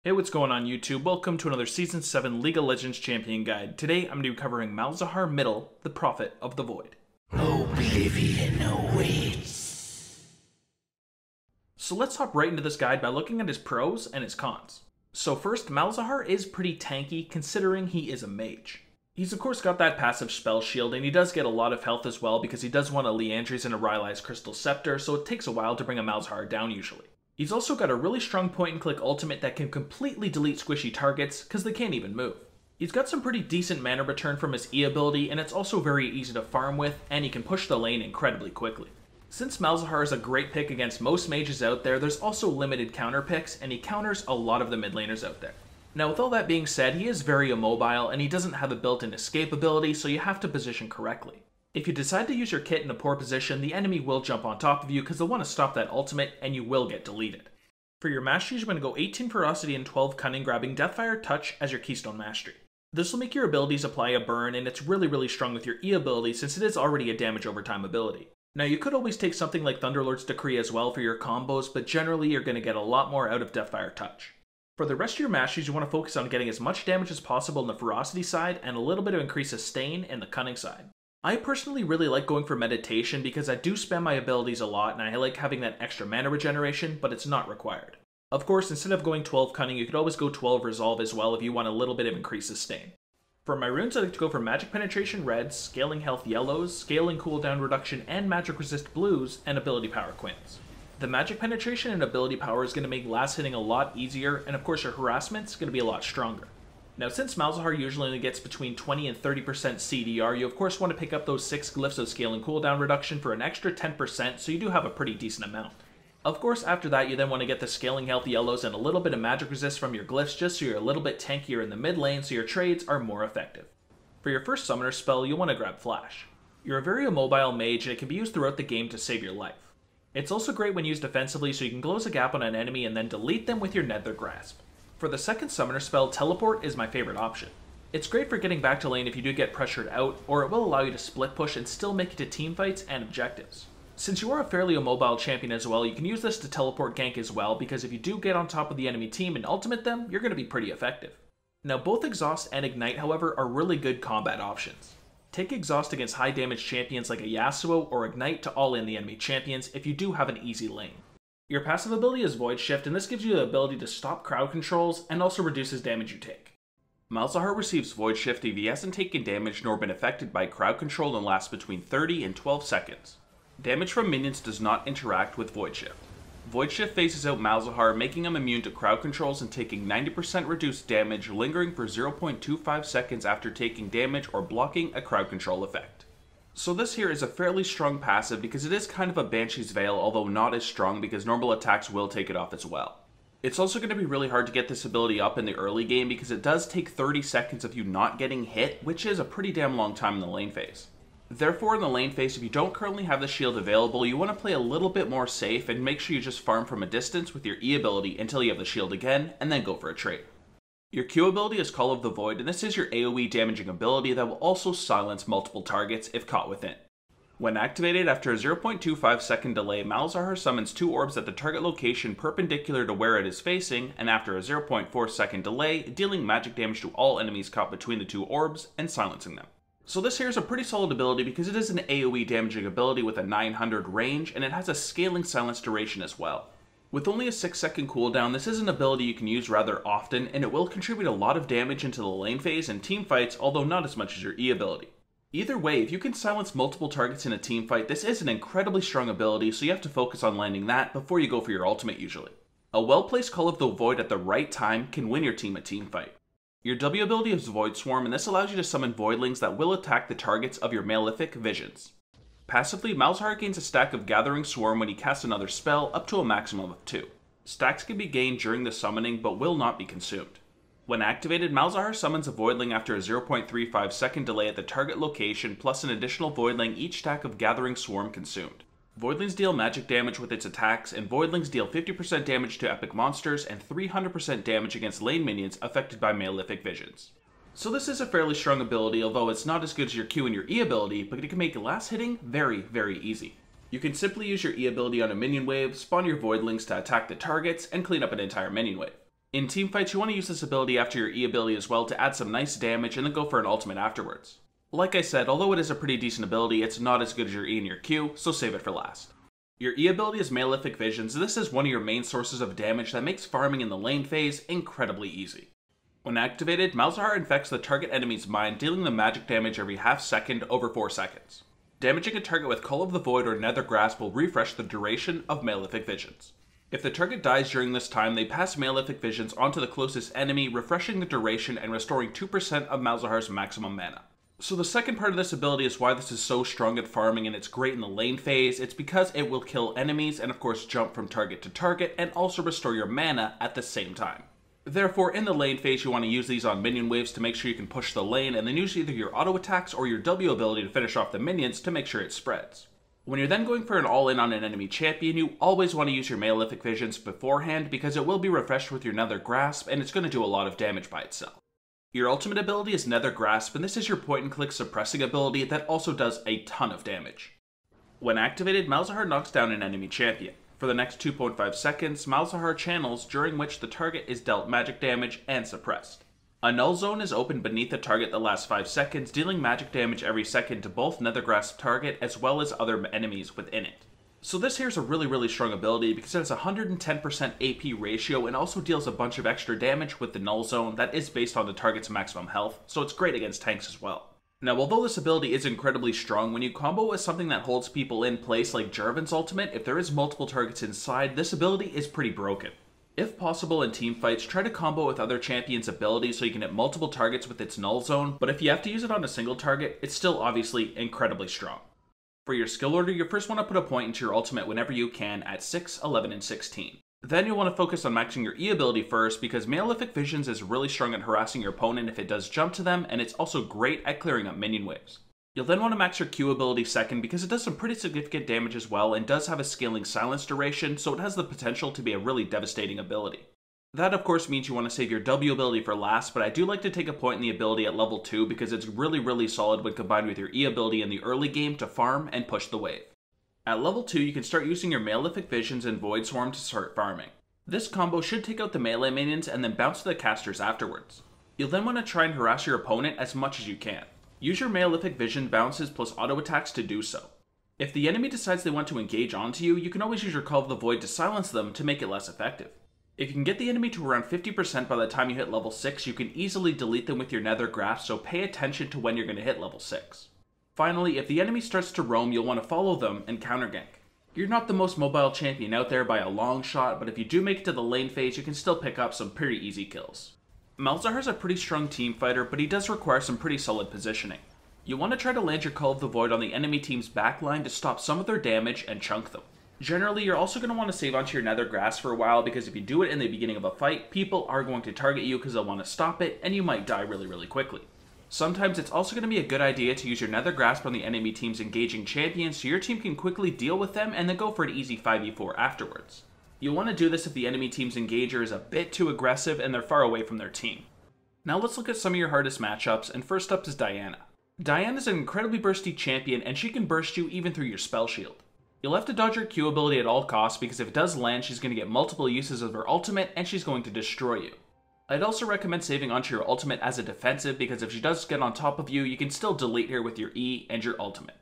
Hey, what's going on YouTube? Welcome to another Season 7 League of Legends Champion Guide. Today I'm going to be covering Malzahar Middle, the Prophet of the Void. Oblivion awaits. So let's hop right into this guide by looking at his pros and his cons. So first, Malzahar is pretty tanky considering he is a mage. He's of course got that passive spell shield, and he does get a lot of health as well because he does want a Liandry's and a Rylai's Crystal Scepter, so it takes a while to bring a Malzahar down usually. He's also got a really strong point-and-click ultimate that can completely delete squishy targets, because they can't even move. He's got some pretty decent mana return from his E ability, and it's also very easy to farm with, and he can push the lane incredibly quickly. Since Malzahar is a great pick against most mages out there, there's also limited counter picks, and he counters a lot of the mid laners out there. Now with all that being said, he is very immobile, and he doesn't have a built-in escape ability, so you have to position correctly. If you decide to use your kit in a poor position, the enemy will jump on top of you because they'll want to stop that ultimate, and you will get deleted. For your masteries, you're going to go 18 Ferocity and 12 Cunning, grabbing Deathfire Touch as your keystone mastery. This will make your abilities apply a burn, and it's really strong with your E ability since it is already a damage over time ability. Now you could always take something like Thunderlord's Decree as well for your combos, but generally you're going to get a lot more out of Deathfire Touch. For the rest of your masteries, you want to focus on getting as much damage as possible on the Ferocity side and a little bit of increased sustain in the Cunning side. I personally really like going for Meditation because I do spam my abilities a lot and I like having that extra mana regeneration, but it's not required. Of course, instead of going 12 Cunning, you could always go 12 Resolve as well if you want a little bit of increased sustain. For my runes, I like to go for Magic Penetration Reds, Scaling Health Yellows, Scaling Cooldown Reduction, and Magic Resist Blues, and Ability Power Quins. The Magic Penetration and Ability Power is going to make last hitting a lot easier, and of course your Harassment is going to be a lot stronger. Now since Malzahar usually only gets between 20 and 30% CDR, you of course want to pick up those 6 Glyphs of Scaling Cooldown Reduction for an extra 10%, so you do have a pretty decent amount. Of course, after that, you then want to get the Scaling Health Yellows and a little bit of Magic Resist from your Glyphs just so you're a little bit tankier in the mid lane so your trades are more effective. For your first Summoner spell, you'll want to grab Flash. You're a very immobile mage and it can be used throughout the game to save your life. It's also great when used defensively so you can close a gap on an enemy and then delete them with your Nether Grasp. For the second Summoner spell, Teleport is my favorite option. It's great for getting back to lane if you do get pressured out, or it will allow you to split push and still make it to team fights and objectives. Since you are a fairly immobile champion as well, you can use this to teleport gank as well, because if you do get on top of the enemy team and ultimate them, you're going to be pretty effective. Now both Exhaust and Ignite, however, are really good combat options. Take Exhaust against high damage champions like a Yasuo, or Ignite to all in the enemy champions if you do have an easy lane. Your passive ability is Void Shift, and this gives you the ability to stop crowd controls and also reduces damage you take. Malzahar receives Void Shift if he hasn't taken damage nor been affected by crowd control and lasts between 30 and 12 seconds. Damage from minions does not interact with Void Shift. Void Shift phases out Malzahar, making him immune to crowd controls and taking 90% reduced damage, lingering for 0.25 seconds after taking damage or blocking a crowd control effect. So this here is a fairly strong passive because it is kind of a Banshee's Veil, although not as strong because normal attacks will take it off as well. It's also going to be really hard to get this ability up in the early game because it does take 30 seconds of you not getting hit, which is a pretty damn long time in the lane phase. Therefore in the lane phase, if you don't currently have the shield available, you want to play a little bit more safe and make sure you just farm from a distance with your E ability until you have the shield again, and then go for a trade. Your Q ability is Call of the Void, and this is your AoE damaging ability that will also silence multiple targets if caught within. When activated, after a 0.25 second delay, Malzahar summons 2 orbs at the target location perpendicular to where it is facing, and after a 0.4 second delay, dealing magic damage to all enemies caught between the 2 orbs and silencing them. So this here is a pretty solid ability because it is an AoE damaging ability with a 900 range, and it has a scaling silence duration as well. With only a 6-second cooldown, this is an ability you can use rather often, and it will contribute a lot of damage into the lane phase and team fights, although not as much as your E ability. Either way, if you can silence multiple targets in a team fight, this is an incredibly strong ability, so you have to focus on landing that before you go for your ultimate usually. A well-placed Call of the Void at the right time can win your team a team fight. Your W ability is Void Swarm, and this allows you to summon Voidlings that will attack the targets of your Malefic Visions. Passively, Malzahar gains a stack of Gathering Swarm when he casts another spell, up to a maximum of 2. Stacks can be gained during the summoning, but will not be consumed. When activated, Malzahar summons a Voidling after a 0.35 second delay at the target location, plus an additional Voidling each stack of Gathering Swarm consumed. Voidlings deal magic damage with its attacks, and Voidlings deal 50% damage to epic monsters and 300% damage against lane minions affected by Malefic Visions. So this is a fairly strong ability, although it's not as good as your Q and your E ability, but it can make last hitting very easy. You can simply use your E ability on a minion wave, spawn your Voidlings to attack the targets, and clean up an entire minion wave. In teamfights, you want to use this ability after your E ability as well to add some nice damage and then go for an ultimate afterwards. Like I said, although it is a pretty decent ability, it's not as good as your E and your Q, so save it for last. Your E ability is Malefic Visions. This is one of your main sources of damage that makes farming in the lane phase incredibly easy. When activated, Malzahar infects the target enemy's mind, dealing them magic damage every half second over 4 seconds. Damaging a target with Call of the Void or Nether Grasp will refresh the duration of Malefic Visions. If the target dies during this time, they pass Malefic Visions onto the closest enemy, refreshing the duration and restoring 2% of Malzahar's maximum mana. So the second part of this ability is why this is so strong at farming and it's great in the lane phase. It's because it will kill enemies and of course jump from target to target and also restore your mana at the same time. Therefore, in the lane phase, you want to use these on minion waves to make sure you can push the lane, and then use either your auto attacks or your W ability to finish off the minions to make sure it spreads. When you're then going for an all-in on an enemy champion, you always want to use your Malefic Visions beforehand because it will be refreshed with your Nether Grasp and it's going to do a lot of damage by itself. Your ultimate ability is Nether Grasp, and this is your point-and-click suppressing ability that also does a ton of damage. When activated, Malzahar knocks down an enemy champion. For the next 2.5 seconds, Malzahar channels, during which the target is dealt magic damage and suppressed. A null zone is opened beneath the target that lasts 5 seconds, dealing magic damage every second to both Nether Grasp target as well as other enemies within it. So this here is a really strong ability because it has a 110% AP ratio and also deals a bunch of extra damage with the null zone that is based on the target's maximum health, so it's great against tanks as well. Now, although this ability is incredibly strong, when you combo with something that holds people in place like Jarvan's ultimate, if there is multiple targets inside, this ability is pretty broken. If possible in teamfights, try to combo with other champions' abilities so you can hit multiple targets with its null zone, but if you have to use it on a single target, it's still obviously incredibly strong. For your skill order, you first want to put a point into your ultimate whenever you can at 6, 11, and 16. Then you'll want to focus on maxing your E ability first because Malefic Visions is really strong at harassing your opponent if it does jump to them, and it's also great at clearing up minion waves. You'll then want to max your Q ability second because it does some pretty significant damage as well and does have a scaling silence duration, so it has the potential to be a really devastating ability. That of course means you want to save your W ability for last, but I do like to take a point in the ability at level 2 because it's really solid when combined with your E ability in the early game to farm and push the wave. At level 2, you can start using your Malefic Visions and Void Swarm to start farming. This combo should take out the melee minions and then bounce to the casters afterwards. You'll then want to try and harass your opponent as much as you can. Use your Malefic Vision bounces plus auto attacks to do so. If the enemy decides they want to engage onto you, you can always use your Call of the Void to silence them to make it less effective. If you can get the enemy to around 50% by the time you hit level 6, you can easily delete them with your Nether Grasp, so pay attention to when you're going to hit level 6. Finally, if the enemy starts to roam, you'll want to follow them and counter gank. You're not the most mobile champion out there by a long shot, but if you do make it to the lane phase, you can still pick up some pretty easy kills. Malzahar's a pretty strong team fighter, but he does require some pretty solid positioning. You want to try to land your Call of the Void on the enemy team's backline to stop some of their damage and chunk them. Generally, you're also going to want to save onto your Nether Grasp for a while because if you do it in the beginning of a fight, people are going to target you because they'll want to stop it, and you might die really quickly. Sometimes it's also going to be a good idea to use your Nether Grasp on the enemy team's engaging champions so your team can quickly deal with them and then go for an easy 5v4 afterwards. You'll want to do this if the enemy team's engager is a bit too aggressive and they're far away from their team. Now let's look at some of your hardest matchups, and first up is Diana. Diana is an incredibly bursty champion and she can burst you even through your spell shield. You'll have to dodge her Q ability at all costs because if it does land, she's going to get multiple uses of her ultimate and she's going to destroy you. I'd also recommend saving onto your ultimate as a defensive because if she does get on top of you, you can still delete her with your E and your ultimate.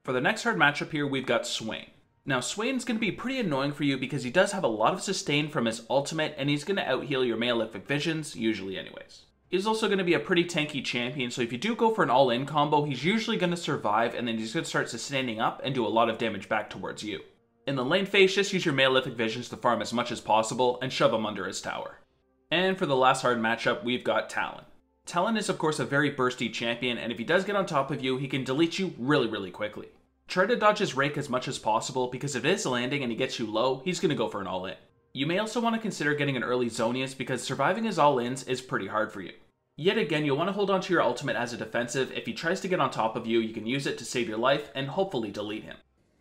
For the next hard matchup here, we've got Swain. Now Swain's going to be pretty annoying for you because he does have a lot of sustain from his ultimate and he's going to out-heal your Malefic Visions, usually anyways. He's also going to be a pretty tanky champion, so if you do go for an all-in combo, he's usually going to survive and then he's going to start sustaining up and do a lot of damage back towards you. In the lane phase, just use your Malefic Visions to farm as much as possible and shove him under his tower. And for the last hard matchup, we've got Talon. Talon is of course a very bursty champion, and if he does get on top of you, he can delete you really quickly. Try to dodge his rake as much as possible because if it is landing and he gets you low, he's going to go for an all-in. You may also want to consider getting an early Zonius because surviving his all-ins is pretty hard for you. Yet again, you'll want to hold on to your ultimate as a defensive. If he tries to get on top of you, you can use it to save your life and hopefully delete him.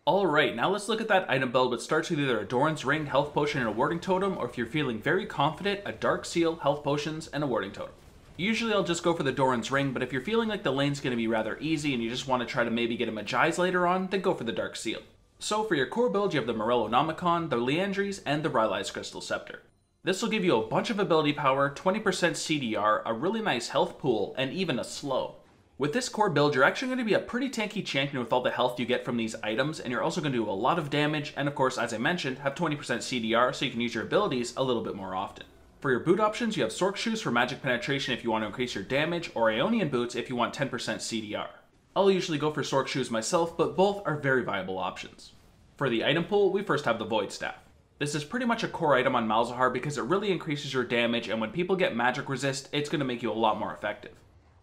Alright, now let's look at that item build, which starts with either a Doran's Ring, Health Potion, and a Warding Totem, or if you're feeling very confident, a Dark Seal, Health Potions, and a Warding Totem. Usually I'll just go for the Doran's Ring, but if you're feeling like the lane's going to be rather easy and you just want to try to maybe get a Magi's later on, then go for the Dark Seal. So for your core build, you have the Morello Nomicon, the Leandries, and the Rylai's Crystal Scepter. This will give you a bunch of ability power, 20% CDR, a really nice health pool, and even a slow. With this core build, you're actually going to be a pretty tanky champion with all the health you get from these items, and you're also going to do a lot of damage, and of course, as I mentioned, have 20% CDR, so you can use your abilities a little bit more often. For your boot options, you have Sorc Shoes for magic penetration if you want to increase your damage, or Aeonian Boots if you want 10% CDR. I'll usually go for Sorc Shoes myself, but both are very viable options. For the item pool, we first have the Void Staff. This is pretty much a core item on Malzahar because it really increases your damage, and when people get magic resist, it's going to make you a lot more effective.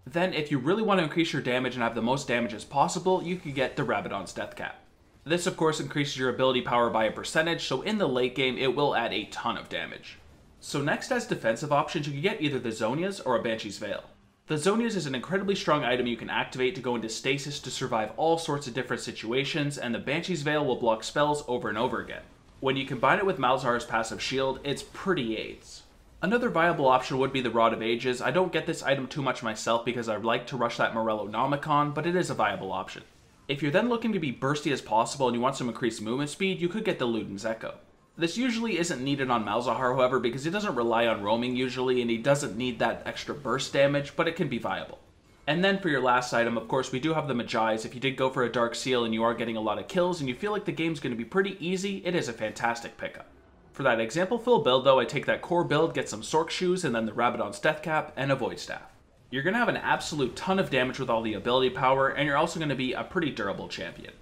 Then, if you really want to increase your damage and have the most damage as possible, you could get the Rabadon's Death Cap. This of course increases your ability power by a percentage, so in the late game it will add a ton of damage. So next, as defensive options, you can get either the Zhonya's or a Banshee's Veil. The Zhonya's is an incredibly strong item you can activate to go into stasis to survive all sorts of different situations, and the Banshee's Veil will block spells over and over again. When you combine it with Malzahar's passive shield, it's pretty AIDS. Another viable option would be the Rod of Ages. I don't get this item too much myself because I like to rush that Morellonomicon, but it is a viable option. If you're then looking to be bursty as possible and you want some increased movement speed, you could get the Luden's Echo. This usually isn't needed on Malzahar, however, because he doesn't rely on roaming usually, and he doesn't need that extra burst damage, but it can be viable. And then for your last item, of course, we do have the Magi's. If you did go for a Dark Seal and you are getting a lot of kills and you feel like the game's going to be pretty easy, it is a fantastic pickup. For that example fill build though, I take that core build, get some Sorc Shoes, and then the Rabadon's Death Cap, and a Void Staff. You're going to have an absolute ton of damage with all the ability power, and you're also going to be a pretty durable champion.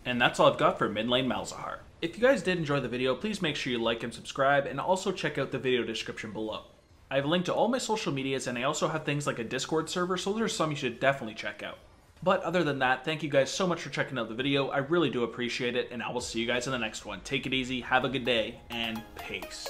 And that's all I've got for mid lane Malzahar. If you guys did enjoy the video, please make sure you like and subscribe, and also check out the video description below. I have a link to all my social medias, and I also have things like a Discord server, so there's some you should definitely check out. But other than that, thank you guys so much for checking out the video. I really do appreciate it, and I will see you guys in the next one. Take it easy, have a good day, and peace.